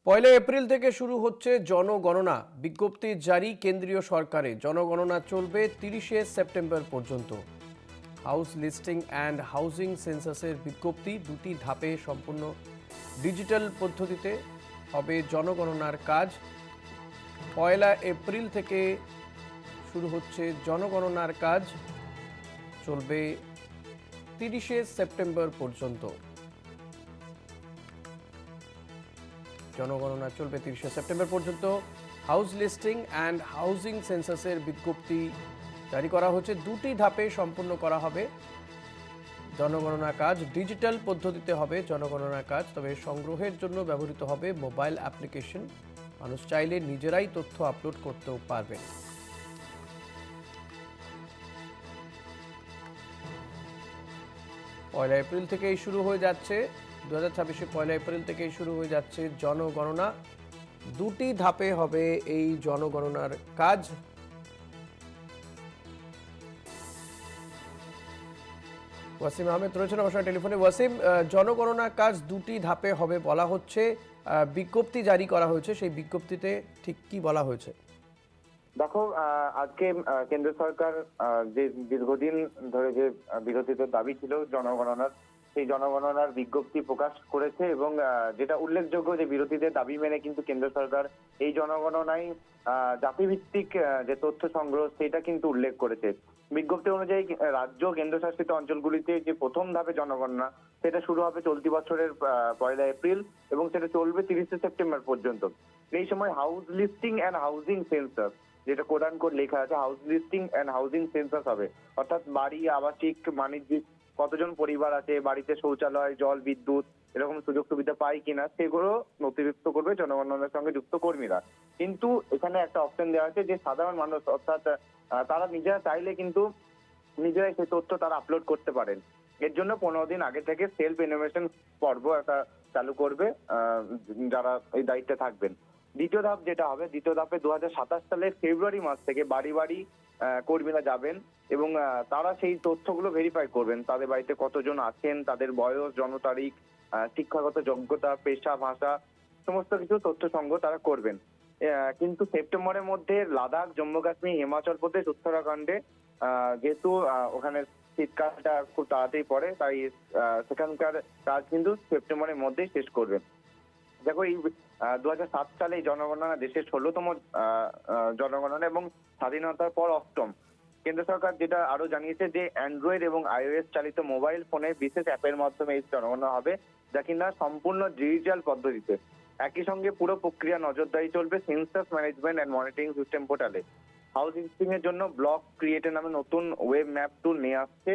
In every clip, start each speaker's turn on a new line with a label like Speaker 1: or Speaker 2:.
Speaker 1: পয়লা April থেকে শুরু হচ্ছে জনগণনা। বিজ্ঞপ্তি জারি কেন্দ্রীয় সরকারে। জনগণনা চলবে 30শে সেপ্টেম্বর পর্যন্ত। হাউস লিস্টিং অ্যান্ড হাউজিং সেন্সাসের বিজ্ঞপ্তি দুটি ধাপে সম্পূর্ণ ডিজিটাল পদ্ধতিতে হবে জনগণনার কাজ। পয়লা এপ্রিল থেকে শুরু হচ্ছে জনগণনার কাজ, চলবে 30শে সেপ্টেম্বর পর্যন্ত। জনগণনা চলবে 30শে সেপ্টেম্বর পর্যন্ত। হাউস লিস্টিং অ্যান্ড হাউজিং সেন্সাসের বিজ্ঞপ্তি জারি করা হচ্ছে, দুটি ধাপে সম্পূর্ণ করা হবে জনগণনা কাজ। ডিজিটাল পদ্ধতিতে হবে জনগণনা কাজ, তবে সংগ্রহের জন্য ব্যবহৃত হবে মোবাইল অ্যাপ্লিকেশন। মানুষ চাইলে নিজেরাই তথ্য আপলোড করতেও পারবেন। পয়লা এপ্রিল থেকেই শুরু হয়ে যাচ্ছে 2026 পয়লা এপ্রিল থেকেই শুরু হয়ে যাচ্ছে জনগণনা। দুটি ধাপে হবে এই জনগণনার কাজ। ওয়াসিম আহমেদ রয়েছেন আমার সঙ্গে টেলিফোনে। ওয়াসিম, জনগণনা কাজ দুটি ধাপে হবে বলা হচ্ছে, বিজ্ঞপ্তি জারি করা হয়েছে, সেই বিজ্ঞপ্তিতে ঠিক কি বলা হয়েছে?
Speaker 2: দেখো, আজকে কেন্দ্র সরকার যে দীর্ঘদিন ধরে যে বিরোধীদের দাবি ছিল জনগণনার, সেই জনগণনার বিজ্ঞপ্তি প্রকাশ করেছে এবং যেটা উল্লেখযোগ্য যে বিরোধীদের দাবি মেনে কিন্তু কেন্দ্র সরকার এই জনগণনায় জাতিভিত্তিক যে তথ্য সংগ্রহ সেটা কিন্তু উল্লেখ করেছে। বিজ্ঞপ্তি অনুযায়ী রাজ্য কেন্দ্রশাসিত অঞ্চলগুলিতে যে প্রথম ধাপে জনগণনা সেটা শুরু হবে চলতি বছরের পয়লা এপ্রিল এবং সেটা চলবে 30শে সেপ্টেম্বর পর্যন্ত। এই সময় house listing and housing census, যেটা কোড কোড লেখা আছে, house listing and housing census হবে, অর্থাৎ বাড়ি, আবাসিক, বাণিজ্যিক কতজন পরিবার আছে, বাড়িতে শৌচালয়, জল, বিদ্যুৎ এরকম সুযোগ সুবিধা পায় কিনা সেগুলো নথিভুক্ত করবে জনগণনার সঙ্গে যুক্ত কর্মীরা। কিন্তু এখানে একটা অপশন দেওয়া আছে যে সাধারণ মানুষ, অর্থাৎ তারা নিজেরা চাইলে কিন্তু নিজেরাই সেই তথ্য তারা আপলোড করতে পারেন। এর জন্য 15 দিন আগে থেকে সেলফ ইনোভেশন পর্ব একটা চালু করবে যারা এই দায়িত্বে থাকবেন। দ্বিতীয় ধাপ যেটা হবে, দ্বিতীয় ধাপে 2027 সালের ফেব্রুয়ারি মাস থেকে বাড়ি বাড়ি কর্মীরা যাবেন এবং তারা সেই তথ্যগুলো ভেরিফাই করবেন। তাদের বাড়িতে কতজন আছেন, তাদের বয়স, জন্ম তারিখ, শিক্ষাগত যোগ্যতা, পেশা, ভাষা সমস্ত কিছু তথ্য সংগ্রহ তারা করবেন। কিন্তু সেপ্টেম্বরের মধ্যে লাদাখ, জম্মু কাশ্মীর, হিমাচল প্রদেশ, উত্তরাখণ্ডে যেহেতু ওখানে শীতকালটা খুব তাড়াতাড়ি পড়ে, তাই সেখানকার কাজ কিন্তু সেপ্টেম্বরের মধ্যেই শেষ করবেন। দেখো, এই 2007 সালে এই জনগণনা দেশের 16তম জনগণনা এবং স্বাধীনতার পর 8ম। কেন্দ্র সরকার যেটা আরো জানিয়েছে যে অ্যান্ড্রয়েড এবং আইওএস চালিত মোবাইল ফোনে বিশেষ অ্যাপের মাধ্যমে এই জনগণনা হবে, যা কিনা সম্পূর্ণ ডিজিটাল পদ্ধতিতে। একই সঙ্গে পুরো প্রক্রিয়া নজরদারি চলবে census management and monitoring system পোর্টালে। হাউস লিস্টিং এর জন্য ব্লক ক্রিয়েটের নামে নতুন ওয়েব ম্যাপ টুল নিয়ে আসছে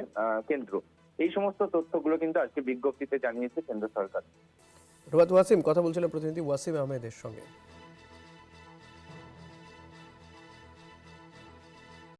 Speaker 2: কেন্দ্র। এই সমস্ত তথ্যগুলো কিন্তু আজকে বিজ্ঞপ্তিতে জানিয়েছে কেন্দ্র সরকার।
Speaker 1: ধন্যবাদ ওয়াসিম, কথা বলছিলেন প্রতিনিধি ওয়াসিম আহমেদের সঙ্গে।